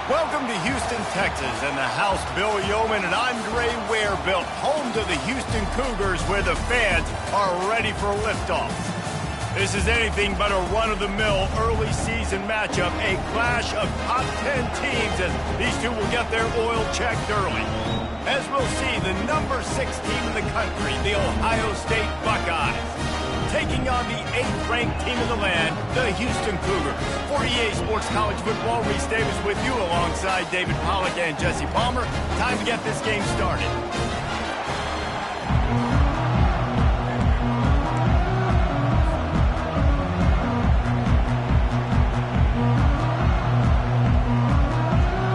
Welcome to Houston, Texas, and the house Bill Yeoman and Andre Ware built, home to the Houston Cougars, where the fans are ready for liftoff. This is anything but a run-of-the-mill early season matchup, a clash of top 10 teams as these two will get their oil checked early. As we'll see, the number 6 team in the country, the Ohio State Buckeyes, taking on the 8th-ranked team in the land, the Houston Cougars. For EA Sports College Football, Reese Davis with you alongside David Pollack and Jesse Palmer. Time to get this game started.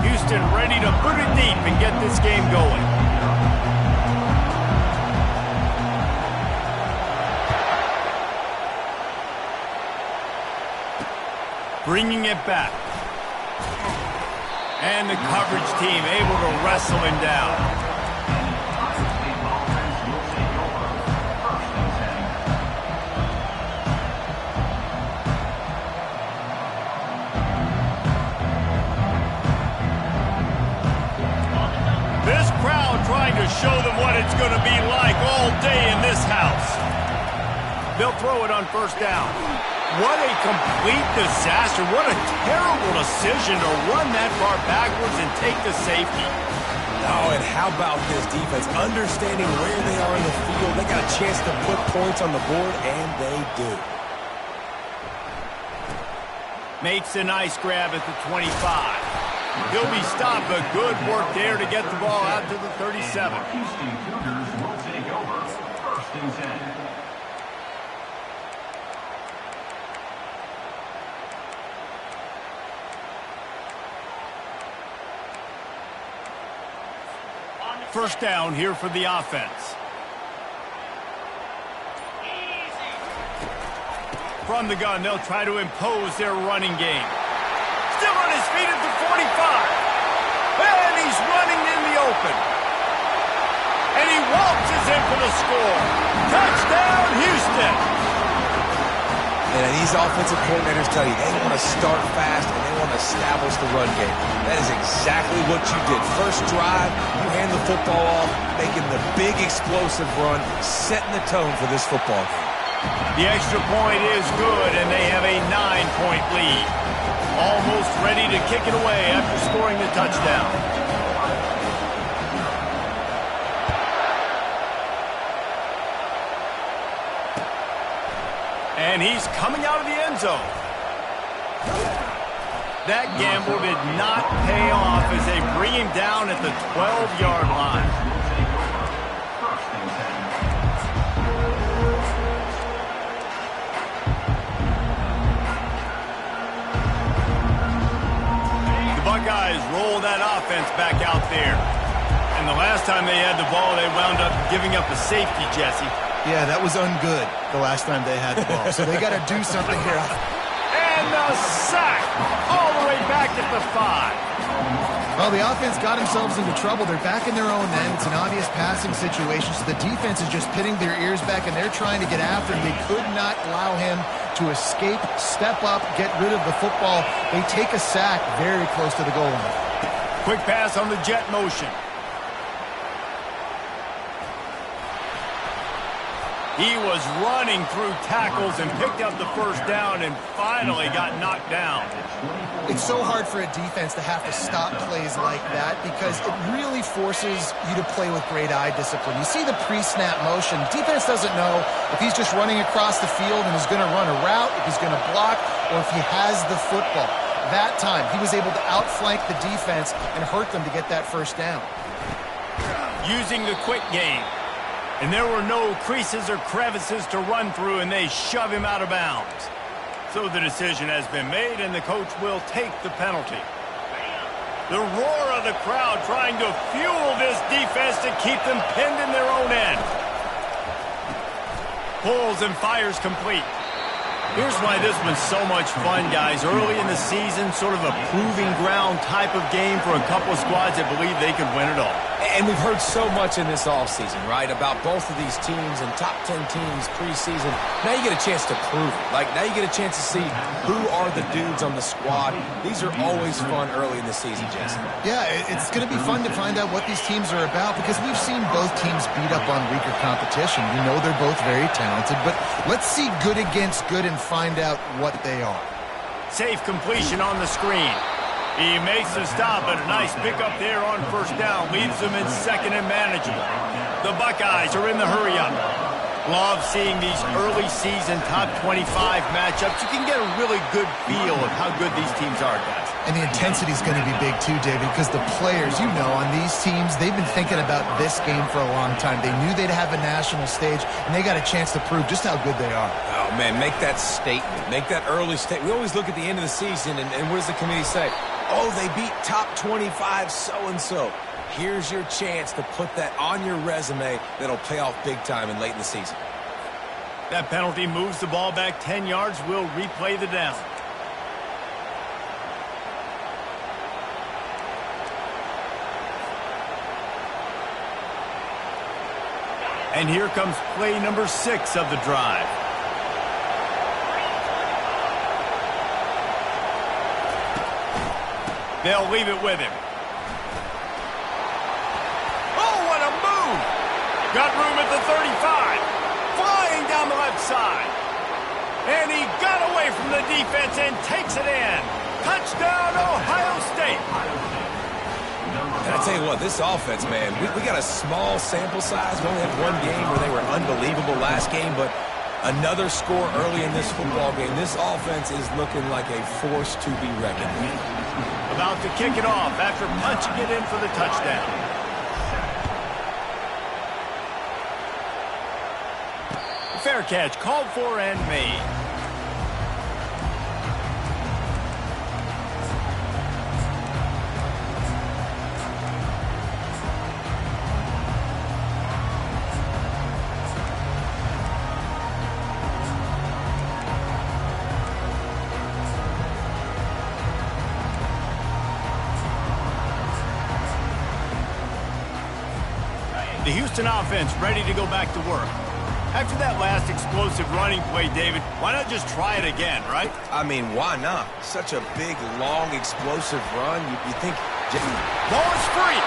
Houston ready to put it deep and get this game going. Bringing it back. And the coverage team able to wrestle him down. This crowd trying to show them what it's going to be like all day in this house. They'll throw it on first down. What a complete disaster. What a terrible decision to run that far backwards and take the safety. Oh, and how about this defense? Understanding where they are in the field. They got a chance to put points on the board, and they do. Makes a nice grab at the 25. He'll be stopped, but good work there to get the ball out to the 37. Houston Cougars will take over. First and 10. First down here for the offense. From the gun, they'll try to impose their running game. Still on his feet at the 45. And he's running in the open. And he waltzes in for the score. Touchdown, Houston. And these offensive coordinators tell you they want to start fast and they want to establish the run game. That is exactly what you did. First drive, you hand the football off, making the big explosive run, setting the tone for this football game. The extra point is good, and they have a 9-point lead. Almost ready to kick it away after scoring the touchdown. And he's coming out of the end zone. That gamble did not pay off as they bring him down at the 12-yard line. The Buckeyes roll that offense back out there. And the last time they had the ball, they wound up giving up a safety, Jesse. Yeah, that was ungood the last time they had the ball. So they got to do something here. And the sack all the way back at the 5. Well, the offense got themselves into trouble. They're back in their own end. It's an obvious passing situation. So the defense is just pitting their ears back, and they're trying to get after him. They could not allow him to escape, step up, get rid of the football. They take a sack very close to the goal line. Quick pass on the jet motion. He was running through tackles and picked up the first down and finally got knocked down. It's so hard for a defense to have to stop plays like that because it really forces you to play with great eye discipline. You see the pre-snap motion. Defense doesn't know if he's just running across the field and is going to run a route, if he's going to block, or if he has the football. That time, he was able to outflank the defense and hurt them to get that first down. Using the quick game. And there were no creases or crevices to run through, and they shove him out of bounds. So the decision has been made, and the coach will take the penalty. The roar of the crowd trying to fuel this defense to keep them pinned in their own end. Pulls and fires complete. Here's why this was so much fun, guys. Early in the season, sort of a proving ground type of game for a couple of squads that believe they could win it all. And we've heard so much in this offseason, right, about both of these teams and top 10 teams preseason. Now you get a chance to prove it. Like, now you get a chance to see who are the dudes on the squad. These are always fun early in the season, Jason. Yeah, it's going to be fun to find out what these teams are about because we've seen both teams beat up on weaker competition. We know they're both very talented, but let's see good against good and find out what they are. Safe completion on the screen. He makes the stop, but a nice pickup there on first down. Leaves them in second and manageable. The Buckeyes are in the hurry-up. Love seeing these early season top 25 matchups. You can get a really good feel of how good these teams are, guys. And the intensity is going to be big too, David, because the players, you know, on these teams, they've been thinking about this game for a long time. They knew they'd have a national stage, and they got a chance to prove just how good they are. Oh, man, make that statement. Make that early statement. We always look at the end of the season, and what does the committee say? Oh, they beat top 25 so-and-so. Here's your chance to put that on your resume that'll pay off big time and late in the season. That penalty moves the ball back 10 yards. We'll replay the down. And here comes play number 6 of the drive. They'll leave it with him. Oh, what a move! Got room at the 35. Flying down the left side. And he got away from the defense and takes it in. Touchdown, Ohio State. And I tell you what, this offense, man, we got a small sample size. We only had one game where they were unbelievable last game, but another score early in this football game. This offense is looking like a force to be reckoned with. About to kick it off after punching it in for the touchdown. Fair catch called for and made. The Houston offense ready to go back to work. After that last explosive running play, David, why not just try it again, right? I mean, why not? Such a big, long, explosive run. You think... Ball is free.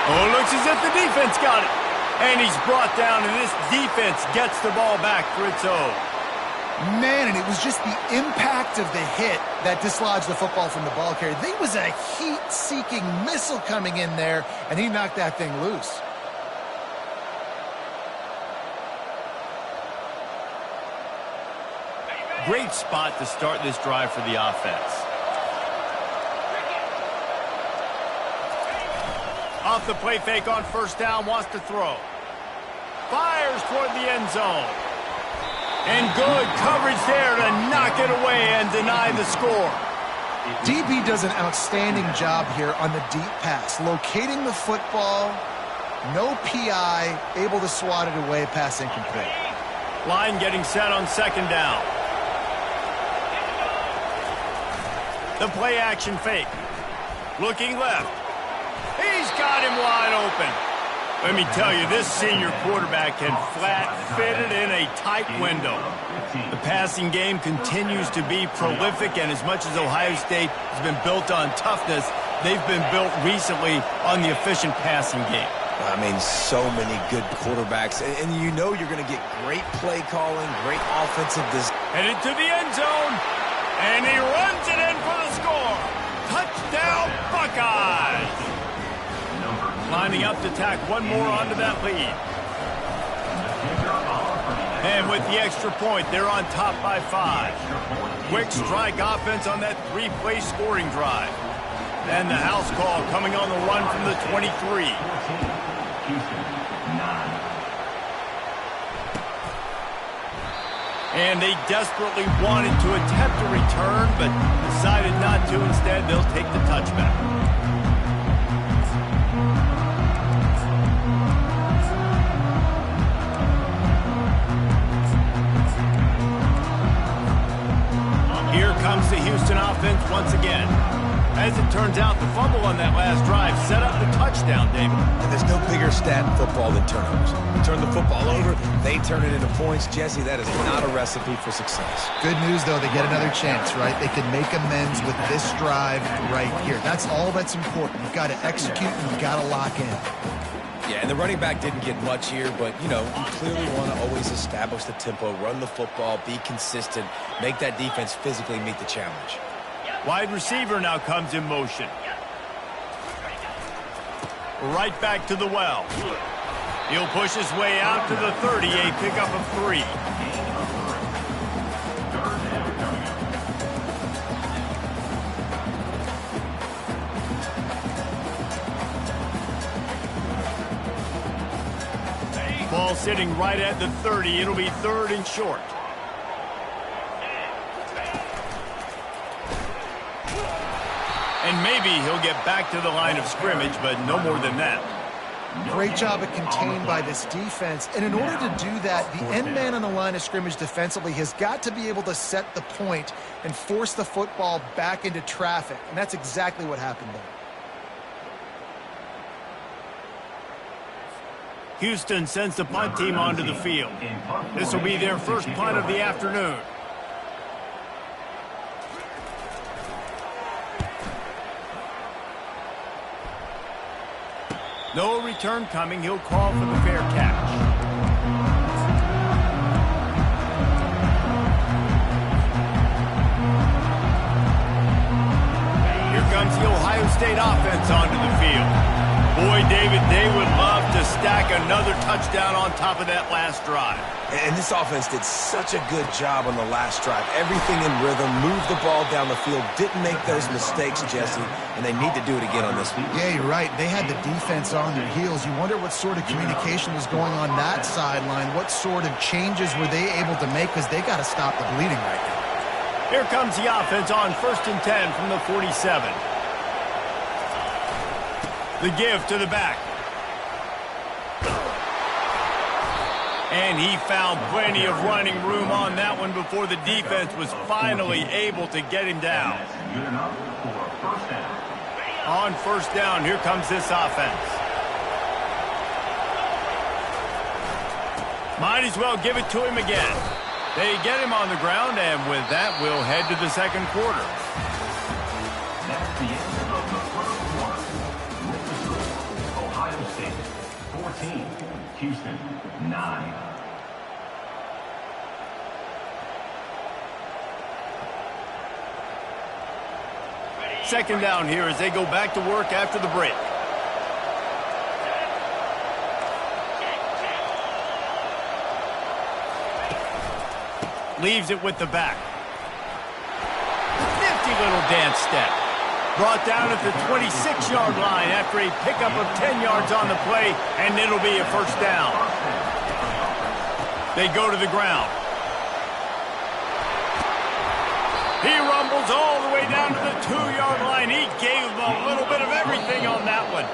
Oh, it looks as if the defense got it. And he's brought down, and this defense gets the ball back for its own. Man, and it was just the impact of the hit that dislodged the football from the ball carrier. There was a heat-seeking missile coming in there, and he knocked that thing loose. Great spot to start this drive for the offense. Off the play fake on first down, wants to throw. Fires toward the end zone. And good coverage there to knock it away and deny the score. DB does an outstanding job here on the deep pass, locating the football, no PI, able to swat it away, pass incomplete. Line getting set on second down. The play action fake. Looking left. He's got him wide open. Let me tell you, this senior quarterback can flat fit it in a tight window. The passing game continues to be prolific, and as much as Ohio State has been built on toughness, they've been built recently on the efficient passing game. I mean, so many good quarterbacks, and you know you're going to get great play calling, great offensive design. Headed to the end zone. And he runs it in for the score. Touchdown, Buckeyes. Lining up to tack one more onto that lead. And with the extra point, they're on top by 5. Quick strike offense on that 3-play scoring drive. And the house call coming on the run from the 23. And they desperately wanted to attempt a return, but decided not to. Instead, they'll take the touchback. Here comes the Houston offense once again. As it turns out, the fumble on that last drive set up the touchdown, David. And there's no bigger stat in football than turnovers. You turn the football over, they turn it into points. Jesse, that is not a recipe for success. Good news, though, they get another chance, right? They can make amends with this drive right here. That's all that's important. You've got to execute and you've got to lock in. Yeah, and the running back didn't get much here, but, you know, you clearly want to always establish the tempo, run the football, be consistent, make that defense physically meet the challenge. Wide receiver now comes in motion. Right back to the well. He'll push his way out to the 30, a pickup of 3. Ball sitting right at the 30. It'll be 3rd and short. And maybe he'll get back to the line of scrimmage, but no more than that. Great job at contained by this defense. And in order to do that, the end man on the line of scrimmage defensively has got to be able to set the point and force the football back into traffic. And that's exactly what happened there. Houston sends the punt team onto the field. This will be their first punt of the afternoon. No return coming. He'll call for the fair catch. Here comes the Ohio State offense onto the field. Boy, David, they would love to stack another touchdown on top of that last drive. And this offense did such a good job on the last drive. Everything in rhythm, moved the ball down the field, didn't make those mistakes, Jesse, and they need to do it again on this one. Yeah, you're right. They had the defense on their heels. You wonder what sort of communication was going on that sideline. What sort of changes were they able to make, because they got to stop the bleeding right now. Here comes the offense on 1st and 10 from the 47. The give to the back. And he found plenty of running room on that one before the defense was finally able to get him down. Good enough for first down. On 1st down, here comes this offense. Might as well give it to him again. They get him on the ground, and with that, we'll head to the second quarter. That's the end of the first quarter. With the score, Ohio State 14, Houston 9. Second down here as they go back to work after the break. Leaves it with the back. Nifty little dance step. Brought down at the 26-yard line after a pickup of 10 yards on the play, and it'll be a first down. They go to the ground. He rumbles all the way down to the 2-yard line. He gave them a little bit of everything on that one.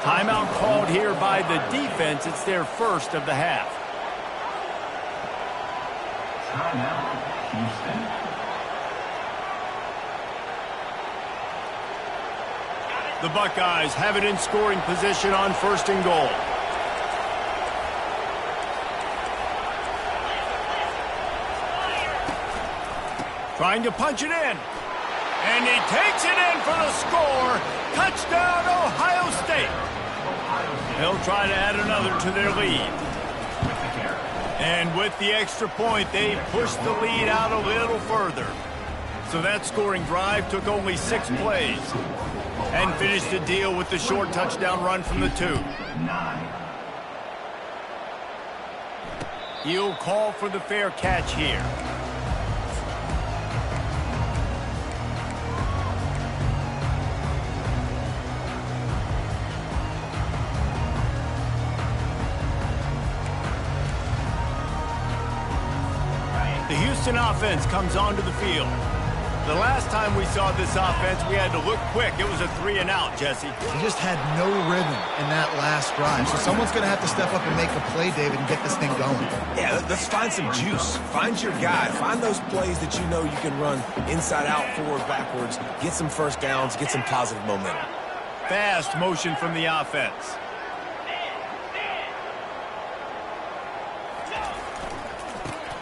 Timeout called here by the defense. It's their first of the half. Timeout, Houston. The Buckeyes have it in scoring position on 1st and goal. Trying to punch it in. And he takes it in for the score. Touchdown, Ohio State. They'll try to add another to their lead. And with the extra point, they pushed the lead out a little further. So that scoring drive took only 6 plays. And finished the deal with the short touchdown run from the 2. 9. He'll call for the fair catch here. The Houston offense comes onto the field. The last time we saw this offense, we had to look quick. It was a 3-and-out, Jesse. He just had no rhythm in that last drive. So someone's going to have to step up and make a play, David, and get this thing going. Yeah, let's find some juice. Find your guy. Find those plays that you know you can run inside out, forward, backwards. Get some first downs. Get some positive momentum. Fast motion from the offense.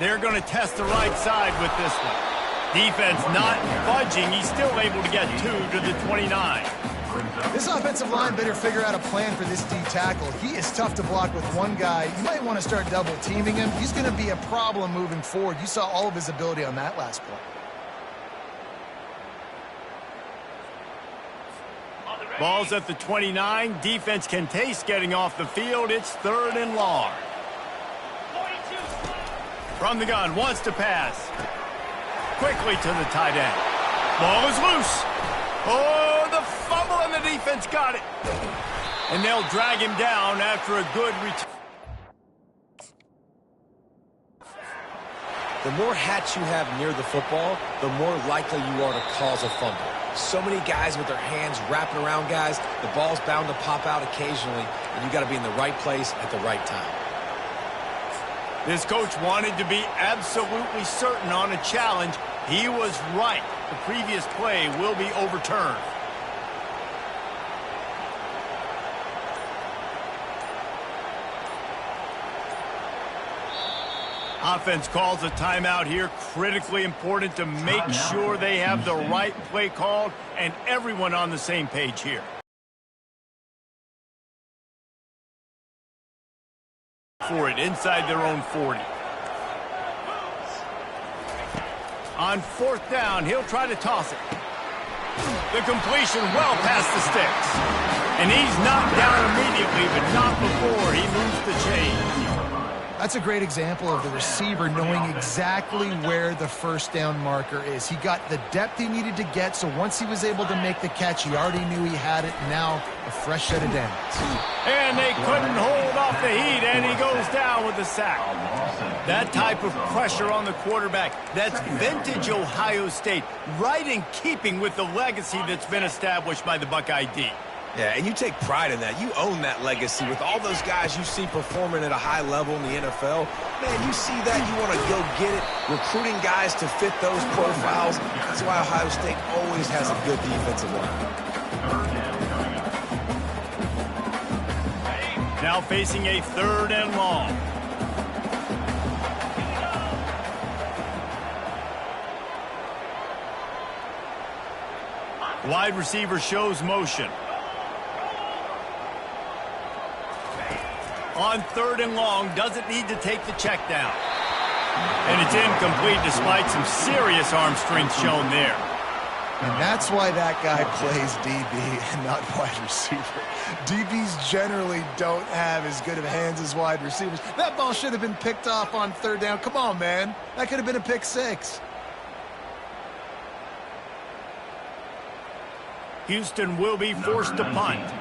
They're going to test the right side with this one. Defense not budging. He's still able to get 2 to the 29. This offensive line better figure out a plan for this D tackle. He is tough to block with one guy. You might want to start double teaming him. He's going to be a problem moving forward. You saw all of his ability on that last play. Ball's at the 29. Defense can taste getting off the field. It's 3rd and long. From the gun, wants to pass. Quickly to the tight end. Ball is loose. Oh, the fumble, and the defense got it. And they'll drag him down after a good return. The more hats you have near the football, the more likely you are to cause a fumble. So many guys with their hands wrapping around guys, the ball's bound to pop out occasionally, and you got to be in the right place at the right time. This coach wanted to be absolutely certain on a challenge. He was right. The previous play will be overturned. Offense calls a timeout here. Critically important to make sure they have the right play called and everyone on the same page here. For it inside their own 40. On 4th down, he'll try to toss it. The completion well past the sticks. And he's knocked down immediately, but not before he moves the chains. That's a great example of the receiver knowing exactly where the first down marker is. He got the depth he needed to get, so once he was able to make the catch, he already knew he had it. Now, a fresh set of downs. And they couldn't hold off the heat, and he goes down with the sack. That type of pressure on the quarterback, that's vintage Ohio State, right in keeping with the legacy that's been established by the Buckeye D. Yeah, and you take pride in that. You own that legacy with all those guys you see performing at a high level in the NFL. Man, you see that, you want to go get it. Recruiting guys to fit those profiles. That's why Ohio State always has a good defensive line. Now facing a 3rd and long. Wide receiver shows motion. On 3rd and long, doesn't need to take the check down. And it's incomplete despite some serious arm strength shown there. And that's why that guy plays DB and not wide receiver. DBs generally don't have as good of hands as wide receivers. That ball should have been picked off on 3rd down. Come on, man. That could have been a pick 6. Houston will be forced to punt.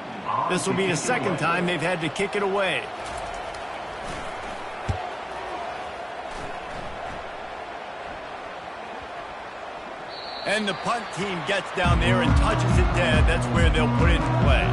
This will be the 2nd time they've had to kick it away. And the punt team gets down there and touches it dead. That's where they'll put it in play.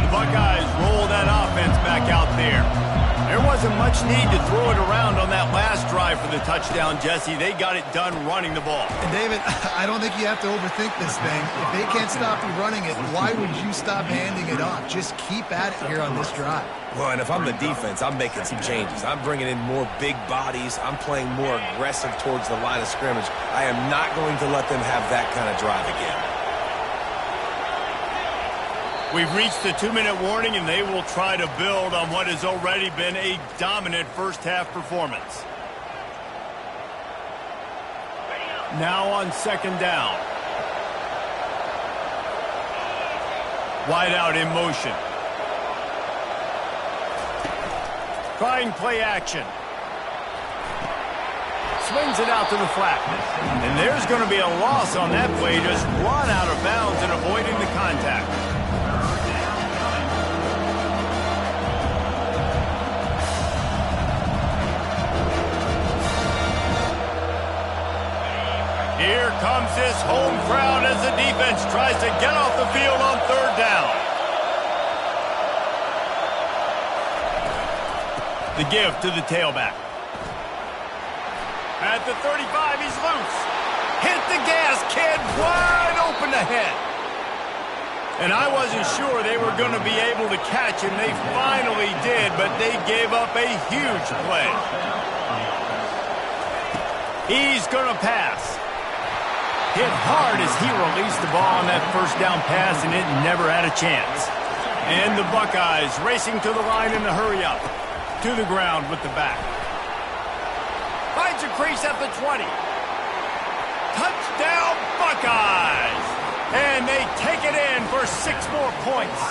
The Buckeyes roll that offense back out there. There wasn't much need to throw it around on that last drive for the touchdown, Jesse. They got it done running the ball. And David, I don't think you have to overthink this thing. If they can't stop you running it, why would you stop handing it off? Just keep at it here on this drive. Well, and if I'm the defense, I'm making some changes. I'm bringing in more big bodies. I'm playing more aggressive towards the line of scrimmage. I am not going to let them have that kind of drive again. We've reached the 2-minute warning, and they will try to build on what has already been a dominant first-half performance. Now on 2nd down. Wide out in motion. Trying play action. swings it out to the flat. And there's going to be a loss on that play, just run out of bounds and avoiding the contact. Here comes this home crowd as the defense tries to get off the field on third down. The give to the tailback. At the 35, he's loose. Hit the gas, kid, wide open ahead. And I wasn't sure they were going to be able to catch him. They finally did, but they gave up a huge play. He's going to pass. Hit hard as he released the ball on that first down pass, and it never had a chance. And the Buckeyes racing to the line in a hurry up. To the ground with the back. Finds a crease at the 20. Touchdown Buckeyes! And they take it in for 6 more points.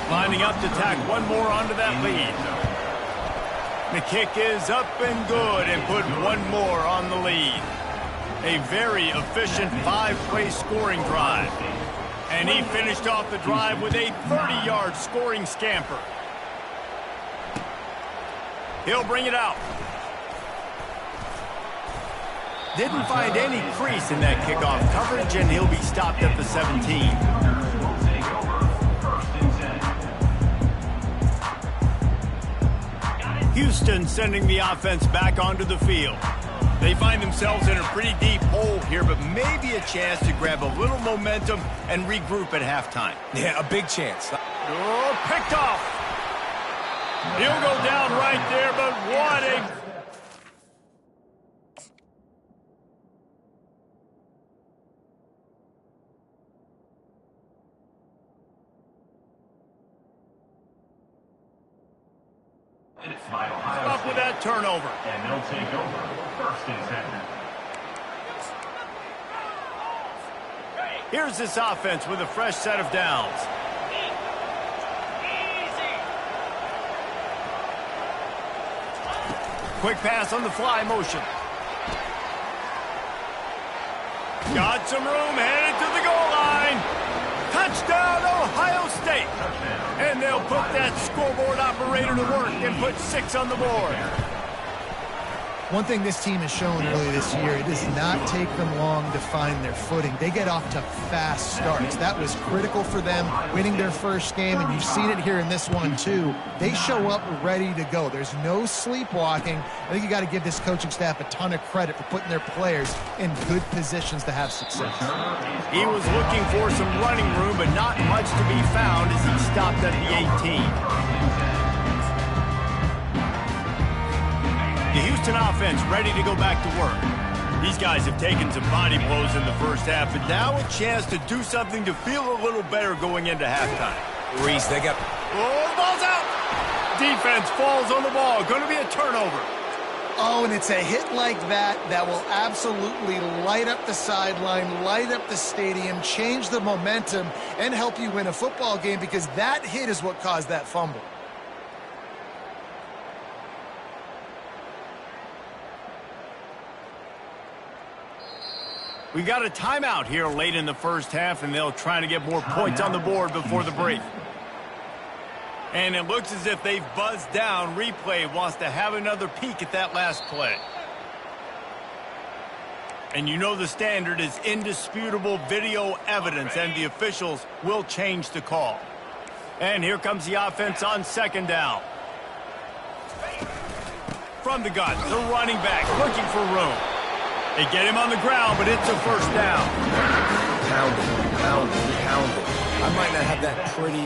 Lining up to tack one more onto that lead. The kick is up and good and put one more on the lead. A very efficient 5-play scoring drive. And he finished off the drive with a 30-yard scoring scamper. He'll bring it out. Didn't find any crease in that kickoff coverage, and he'll be stopped at the 17. Houston sending the offense back onto the field. They find themselves in a pretty deep hole here, but maybe a chance to grab a little momentum and regroup at halftime. Yeah, a big chance. Oh, picked off. He'll go down right there, but what a... Up with that turnover. And they'll take over 1st and 10. Here's this offense with a fresh set of downs. Quick pass on the fly motion. Got some room, headed to the goal line. Touchdown, Ohio State. And they'll put that scoreboard operator to work and put 6 on the board. One thing this team has shown really this year, it does not take them long to find their footing. They get off to fast starts. That was critical for them winning their first game, and you've seen it here in this one too. They show up ready to go. There's no sleepwalking. I think you got to give this coaching staff a ton of credit for putting their players in good positions to have success. He was looking for some running room, but not much to be found as he stopped at the 18. The Houston offense ready to go back to work. These guys have taken some body blows in the first half, but now a chance to do something to feel a little better going into halftime. Reese, they got... Oh, the ball's out! Defense falls on the ball. Going to be a turnover. Oh, and it's a hit like that that will absolutely light up the sideline, light up the stadium, change the momentum, and help you win a football game, because that hit is what caused that fumble. We got a timeout here late in the first half, and they'll try to get more points on the board before the break. And it looks as if they've buzzed down. Replay wants to have another peek at that last play. And you know the standard is indisputable video evidence, and the officials will change the call. And here comes the offense on 2nd down. From the gun, the running back looking for room. They get him on the ground, but it's a first down. Pound it. I might not have that pretty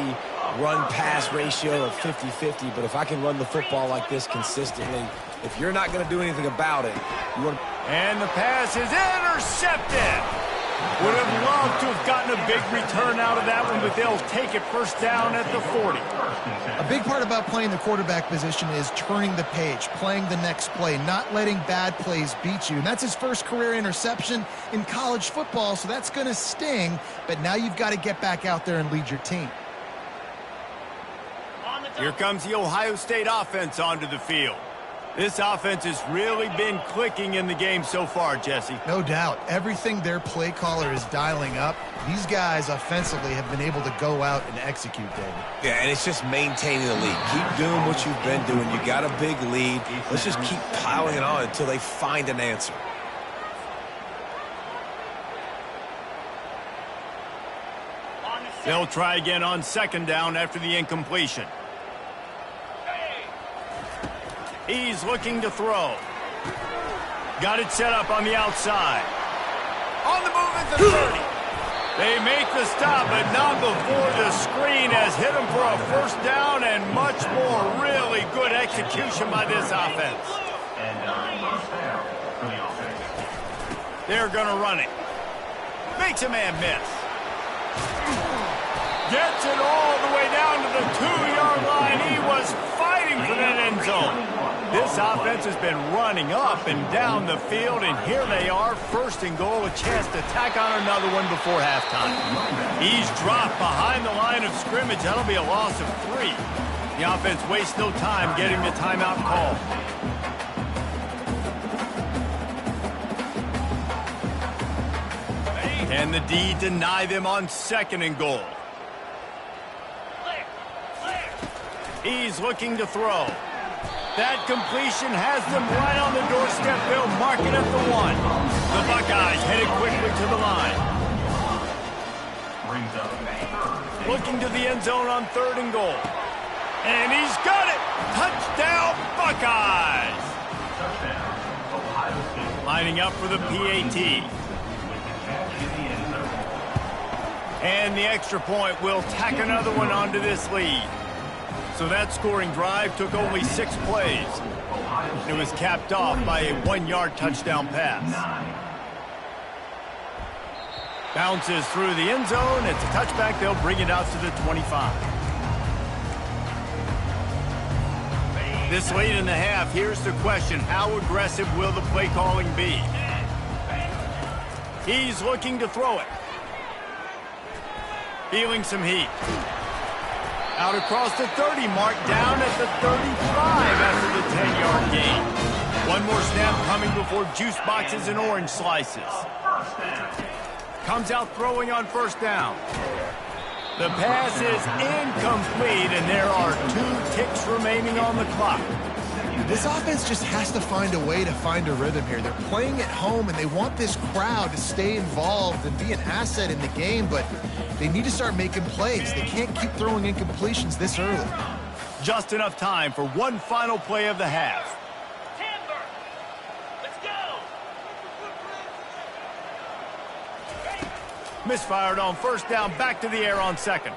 run-pass ratio of 50-50, but if I can run the football like this consistently, if you're not going to do anything about it, you want to... And the pass is intercepted. Would have loved to have gotten a big return out of that one, but they'll take it first down at the 40. A big part about playing the quarterback position is turning the page, playing the next play, not letting bad plays beat you. And that's his first career interception in college football, so that's going to sting. But now you've got to get back out there and lead your team. Here comes the Ohio State offense onto the field. This offense has really been clicking in the game so far, Jesse. No doubt. Everything their play caller is dialing up, these guys offensively have been able to go out and execute, David. Yeah, and it's just maintaining the lead. Keep doing what you've been doing. You got a big lead. Let's just keep piling it on until they find an answer. They'll try again on second down after the incompletion. He's looking to throw. Got it set up on the outside. On the move at the 30. They make the stop, but not before the screen has hit them for a first down and much more. Really good execution by this offense. They're going to run it. Makes a man miss. Gets it all the way down to the 2-yard line. He was fighting for that end zone. This offense has been running up and down the field, and here they are, first and goal, a chance to tack on another one before halftime. He's dropped behind the line of scrimmage. That'll be a loss of 3. The offense wastes no time getting the timeout call. And the D deny them on second and goal. He's looking to throw. That completion has them right on the doorstep. They'll mark it at the 1. The Buckeyes headed quickly to the line. Looking to the end zone on third and goal. And he's got it! Touchdown, Buckeyes! Lining up for the PAT. And the extra point will tack another one onto this lead. So that scoring drive took only 6 plays. It was capped off by a 1-yard touchdown pass. Bounces through the end zone. It's a touchback. They'll bring it out to the 25. This late in the half, here's the question. How aggressive will the play calling be? He's looking to throw it. Feeling some heat. Out across the 30 mark, down at the 35 after the 10-yard gain. One more snap coming before juice boxes and orange slices. Comes out throwing on first down. The pass is incomplete, and there are 2 ticks remaining on the clock. This offense just has to find a way to find a rhythm here. They're playing at home, and they want this crowd to stay involved and be an asset in the game, but they need to start making plays. They can't keep throwing incompletions this early. Just enough time for one final play of the half. Let's go! Misfired on first down, back to the air on second.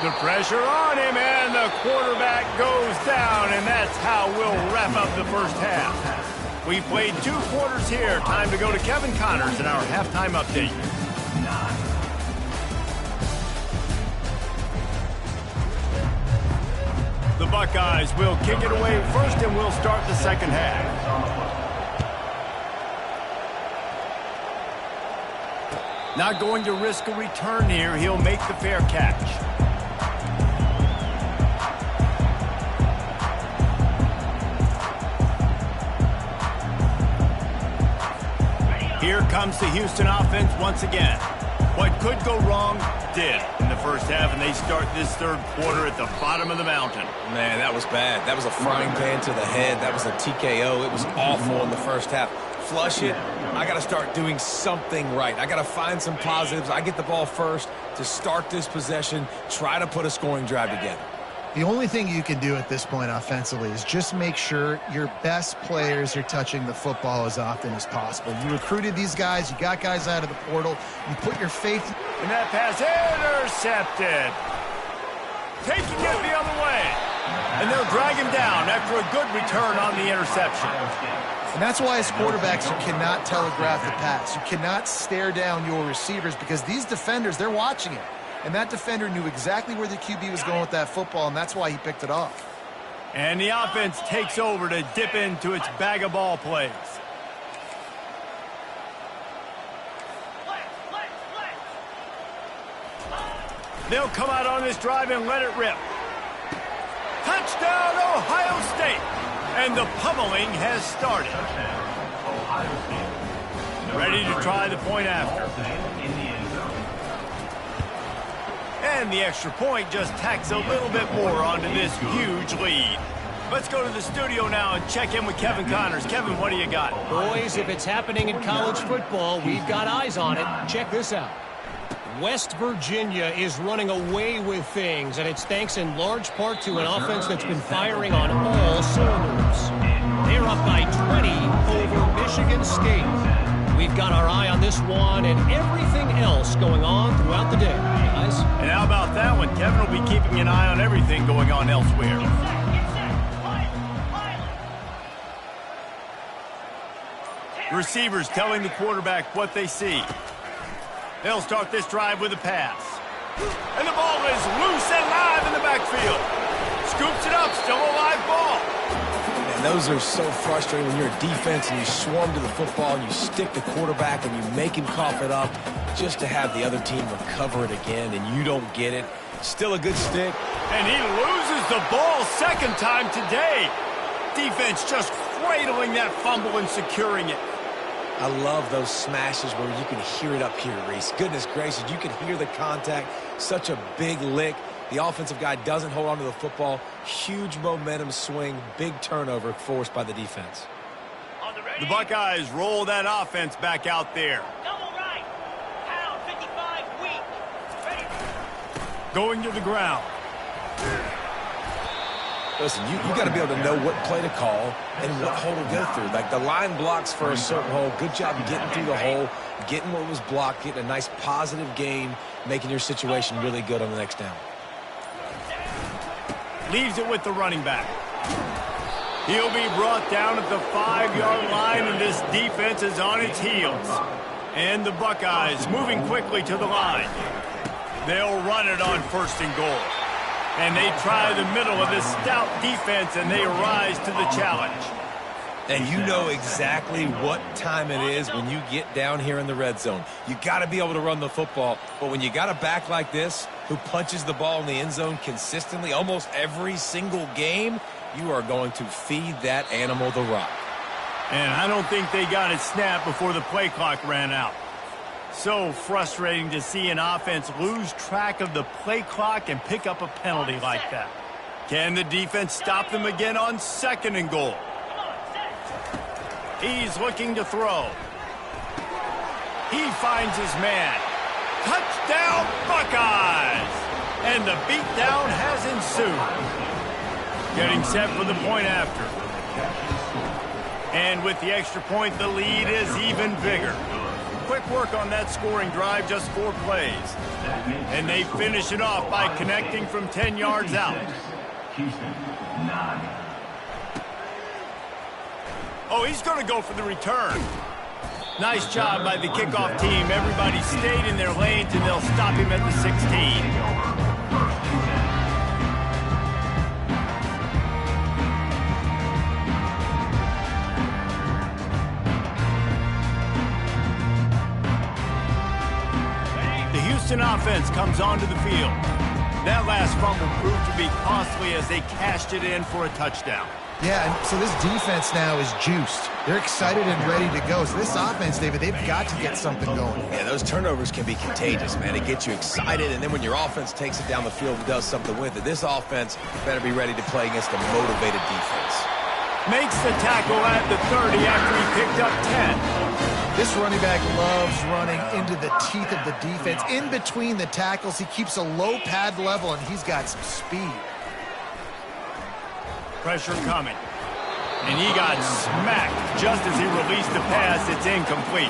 The pressure on him, and the quarterback goes down, and that's how we'll wrap up the first half. We've played 2 quarters here. Time to go to Kevin Connors in our halftime update. The Buckeyes will kick it away first, and we'll start the second half. Not going to risk a return here. He'll make the fair catch. Here comes the Houston offense once again. What could go wrong did in the first half, and they start this third quarter at the bottom of the mountain. Man, that was bad. That was a frying pan to the head. That was a TKO. It was awful in the first half. Flush it. I got to start doing something right. I got to find some positives. I get the ball first to start this possession, try to put a scoring drive together. The only thing you can do at this point offensively is just make sure your best players are touching the football as often as possible. You recruited these guys. You got guys out of the portal. You put your faith. And that pass intercepted. Taking it the other way. And they'll drag him down after a good return on the interception. And that's why as quarterbacks you cannot telegraph the pass. You cannot stare down your receivers because these defenders, they're watching it. And that defender knew exactly where the QB was going with that football, and that's why he picked it off. And the offense takes over to dip into its bag of ball plays. They'll come out on this drive and let it rip. Touchdown, Ohio State. And the pummeling has started. Ready to try the point after. And the extra point just tacks a little bit more onto this huge lead. Let's go to the studio now and check in with Kevin Connors. Kevin, what do you got? Boys, if it's happening in college football, we've got eyes on it. Check this out. West Virginia is running away with things, and it's thanks in large part to an offense that's been firing on all cylinders. They're up by 20 over Michigan State. We've got our eye on this one and everything else going on throughout the day, guys. And how about that one? Kevin will be keeping an eye on everything going on elsewhere. Receivers telling the quarterback what they see. They'll start this drive with a pass. And the ball is loose and live in the backfield. Scoops it up, still a live ball. And those are so frustrating when you're a defense and you swarm to the football and you stick the quarterback and you make him cough it up just to have the other team recover it again and you don't get it. Still a good stick. And he loses the ball second time today. Defense just cradling that fumble and securing it. I love those smashes where you can hear it up here, Reese. Goodness gracious, you can hear the contact. Such a big lick. The offensive guy doesn't hold on to the football. Huge momentum swing, big turnover forced by the defense. The Buckeyes roll that offense back out there. Double right. Pound 55 weak. Ready. Going to the ground. Listen, you got to be able to know what play to call and what hole to go through. Like the line blocks for a certain hole. Good job getting through the hole, getting what was blocked, getting a nice positive gain, making your situation really good on the next down. Leaves it with the running back. He'll be brought down at the 5-yard line, and this defense is on its heels. And the Buckeyes moving quickly to the line. They'll run it on 1st and goal. And they try the middle of this stout defense, and they rise to the challenge. And you know exactly what time it is when you get down here in the red zone. You got to be able to run the football. But when you got a back like this who punches the ball in the end zone consistently almost every single game, you are going to feed that animal the rock. And I don't think they got it snapped before the play clock ran out. So frustrating to see an offense lose track of the play clock and pick up a penalty like that. Can the defense stop them again on 2nd and goal? He's looking to throw. He finds his man. Touchdown, Buckeyes! And the beatdown has ensued. Getting set for the point after. And with the extra point, the lead is even bigger. Quick work on that scoring drive, just 4 plays. And they finish it off by connecting from 10 yards out. Houston, 9. Oh, he's going to go for the return. Nice job by the kickoff team. Everybody stayed in their lanes, and they'll stop him at the 16. Houston offense comes onto the field. That last fumble proved to be costly as they cashed it in for a touchdown. Yeah, and so this defense now is juiced. They're excited and ready to go. So this offense, David, they've got to get something going. Yeah, those turnovers can be contagious, man. It gets you excited, and then when your offense takes it down the field and does something with it, this offense better be ready to play against a motivated defense. Makes the tackle at the 30 after he picked up 10. This running back loves running into the teeth of the defense. In between the tackles, he keeps a low pad level, and he's got some speed. Pressure coming. And he got smacked just as he released the pass. It's incomplete.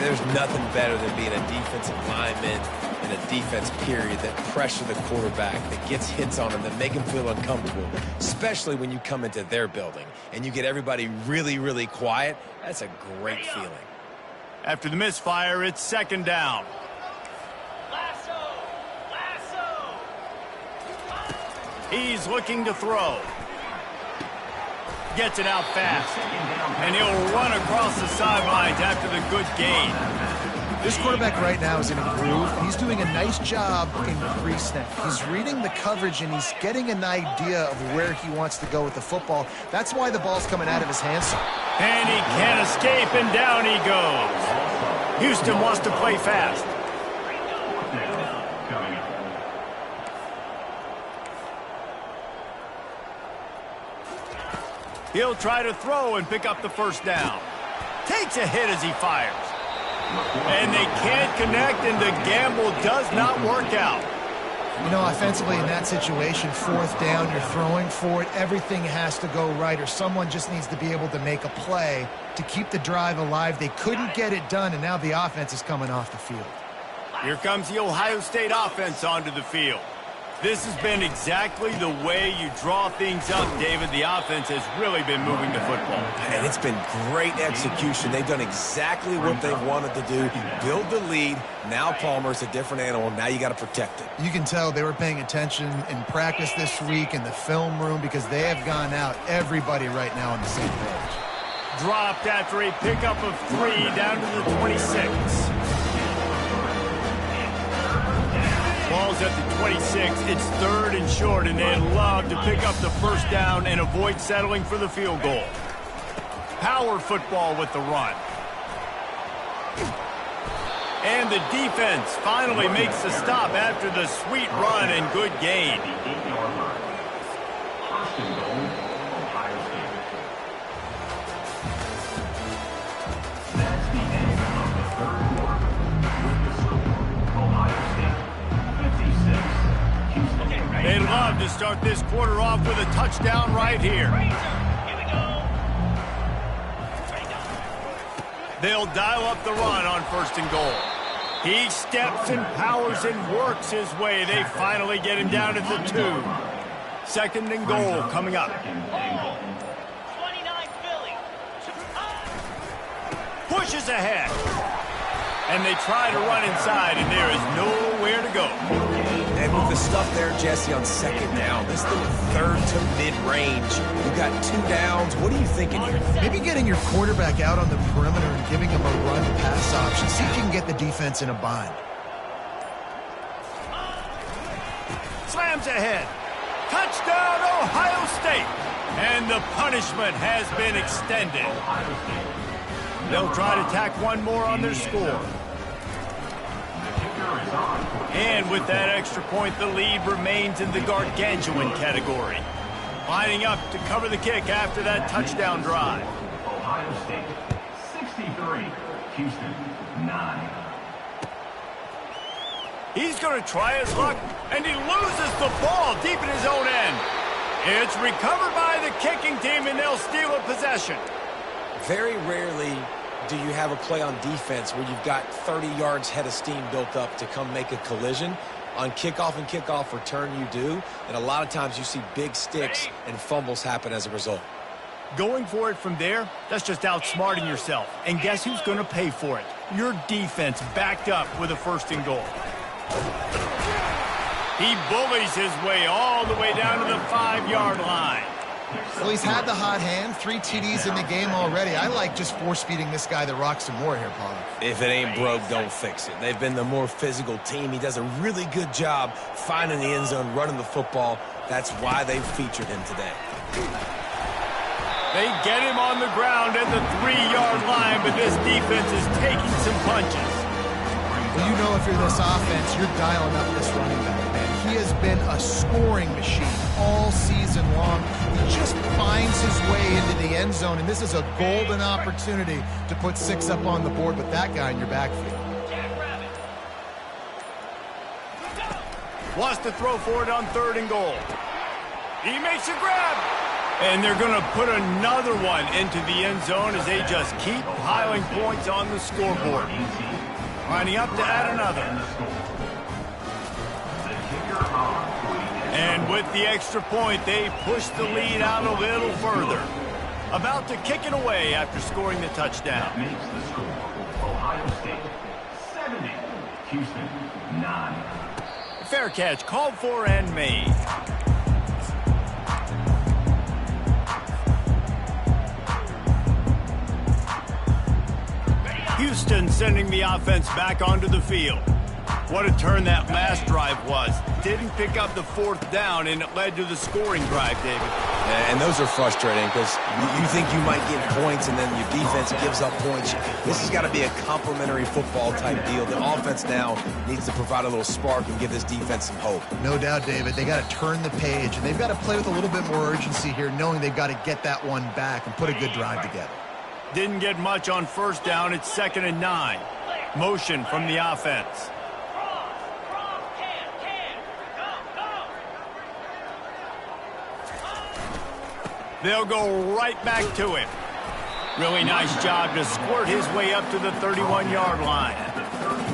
There's nothing better than being a defensive lineman in a defense period that pressure the quarterback, that gets hits on him, that make him feel uncomfortable, especially when you come into their building and you get everybody really, really quiet. That's a great feeling. After the misfire, it's 2nd down. He's looking to throw. gets it out fast. And he'll run across the sidelines after the good gain. This quarterback right now is in a groove, and he's doing a nice job in pre-snap. He's reading the coverage, and he's getting an idea of where he wants to go with the football. That's why the ball's coming out of his hands. And he can't escape, and down he goes. Houston wants to play fast. He'll try to throw and pick up the first down. Takes a hit as he fires. And they can't connect, and the gamble does not work out. You know, offensively in that situation, fourth down, you're throwing for it. Everything has to go right, or someone just needs to be able to make a play to keep the drive alive. They couldn't get it done, and now the offense is coming off the field. Here comes the Ohio State offense onto the field. This has been exactly the way you draw things up, David. The offense has really been moving the football. And it's been great execution. They've done exactly what they've wanted to do. Build the lead. Now Palmer's a different animal. Now you got to protect it. You can tell they were paying attention in practice this week in the film room because they have gone out, everybody right now on the same page. Dropped after a pickup of 3 down to the 26. Ball's at the 26. It's 3rd and short, and they'd love to pick up the first down and avoid settling for the field goal. Power football with the run. And the defense finally makes the stop after the sweet run and good gain. They'd love to start this quarter off with a touchdown right here. They'll dial up the run on 1st and goal. He steps and powers and works his way. They finally get him down at the 2. 2nd and goal coming up. 29 Philly. Pushes ahead. And they try to run inside, and there is nowhere to go. And with the stuff there, Jesse, on 2nd down, this is the 3rd to mid-range. You've got 2 downs. What are you thinking here? Maybe getting your quarterback out on the perimeter and giving him a run-pass option. See if you can get the defense in a bind. Slams ahead. Touchdown, Ohio State. And the punishment has been extended. They'll try to tack one more on their score. And with that extra point, the lead remains in the gargantuan category. Lining up to cover the kick after that touchdown drive. Ohio State 63, Houston 9. He's going to try his luck, and he loses the ball deep in his own end. It's recovered by the kicking team, and they'll steal a possession. Very rarely do you have a play on defense where you've got 30 yards head of steam built up to come make a collision. On kickoff and kickoff return, you do. And a lot of times you see big sticks and fumbles happen as a result. Going for it from there, that's just outsmarting yourself. And guess who's going to pay for it? Your defense backed up with a 1st and goal. He bullies his way all the way down to the 5-yard line. Well, he's had the hot hand, 3 TDs in the game already. I like just force-feeding this guy the rock some more here, Paul. If it ain't broke, don't fix it. They've been the more physical team. He does a really good job finding the end zone, running the football. That's why they've featured him today. They get him on the ground at the 3-yard line, but this defense is taking some punches. Well, you know if you're this offense, you're dialing up this running back, man. He has been a scoring machine all season long. He just finds his way into the end zone, and this is a golden opportunity to put 6 up on the board with that guy in your backfield. Wants to throw for it on 3rd and goal. He makes a grab. And they're going to put another one into the end zone as they just keep piling points on the scoreboard. Lining up to add another. And with the extra point, they push the lead out a little further. About to kick it away after scoring the touchdown. Makes the score. Ohio State 70, Houston 9. Fair catch called for and made. Houston sending the offense back onto the field. What a turn that last drive was. Didn't pick up the fourth down, and it led to the scoring drive, David. Yeah, and those are frustrating because you think you might get points and then your defense gives up points. This has got to be a complementary football type deal. The offense now needs to provide a little spark and give this defense some hope. No doubt, David. They got to turn the page, and they've got to play with a little bit more urgency here, knowing they've got to get that one back and put a good drive together. Didn't get much on first down. It's 2nd and 9. Motion from the offense. They'll go right back to him. Really nice job to squirt his way up to the 31-yard line.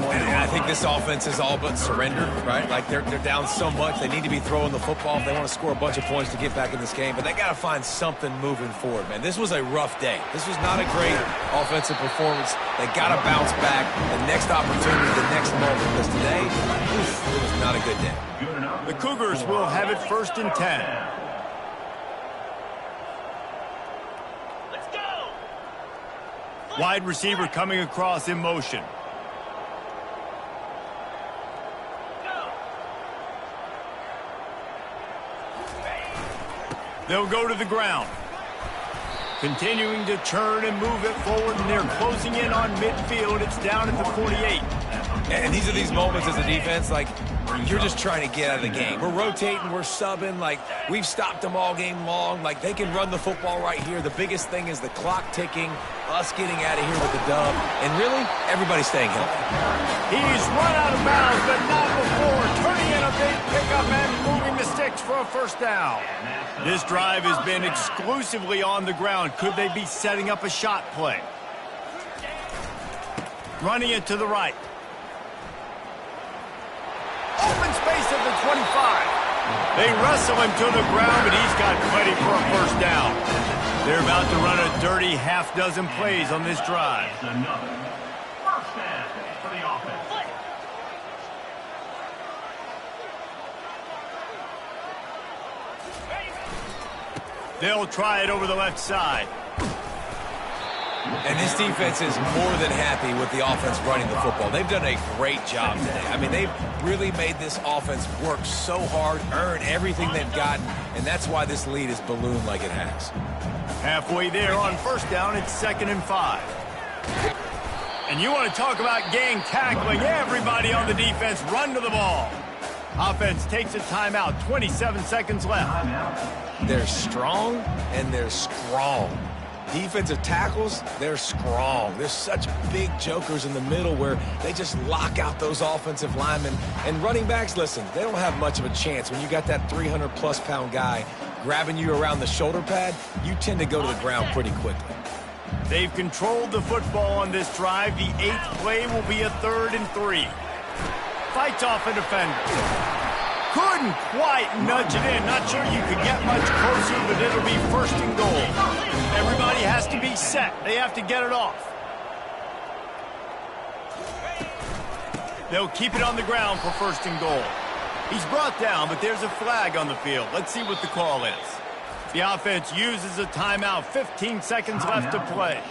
And I think this offense is all but surrendered, right? Like they're down so much. They need to be throwing the football if they want to score a bunch of points to get back in this game. But they got to find something moving forward, man. This was a rough day. This was not a great offensive performance. They got to bounce back. The next opportunity, the next moment. Because today, it was not a good day. The Cougars will have it 1st and 10. Wide receiver coming across in motion. They'll go to the ground. Continuing to turn and move it forward, and they're closing in on midfield. It's down at the 48. And these are these moments as a defense, like, you're just trying to get out of the game. We're rotating, we're subbing, like, we've stopped them all game long. Like, they can run the football right here. The biggest thing is the clock ticking, us getting out of here with the dub, and really, everybody staying healthy. He's run out of bounds, but not before. Turning in a big pickup and moving the sticks for a first down. This drive has been exclusively on the ground. Could they be setting up a shot play? Running it to the right. Open space at the 25. They wrestle him to the ground, but he's got plenty for a first down. They're about to run a dirty half-dozen plays on this drive. First down for the offense. They'll try it over the left side. And this defense is more than happy with the offense running the football. They've done a great job today. I mean, they've really made this offense work so hard, earn everything they've gotten, and that's why this lead is ballooned like it has. Halfway there on first down, it's 2nd and 5. And you want to talk about gang tackling. Everybody on the defense run to the ball. Offense takes a timeout, 27 seconds left. They're strong and they're strong. Defensive tackles, they're strong. There's such big jokers in the middle where they just lock out those offensive linemen. And running backs, listen, they don't have much of a chance. When you got that 300-plus pound guy grabbing you around the shoulder pad, you tend to go to the ground pretty quickly. They've controlled the football on this drive. The 8th play will be a 3rd and 3. Fights off a defender. Couldn't quite nudge it in. Not sure you could get much closer, but it'll be 1st and goal. Everybody has to be set. They have to get it off. They'll keep it on the ground for 1st and goal. He's brought down, but there's a flag on the field. Let's see what the call is. The offense uses a timeout. 15 seconds left to play.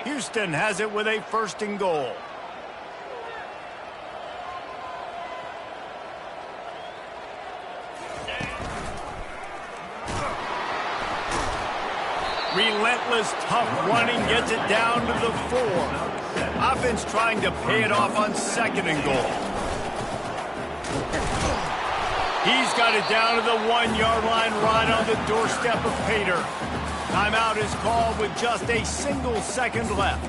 Houston has it with a 1st and goal. Relentless, tough running gets it down to the 4. Offense trying to pay it off on 2nd and goal. He's got it down to the 1-yard line right on the doorstep of Pater. Timeout is called with just a single second left.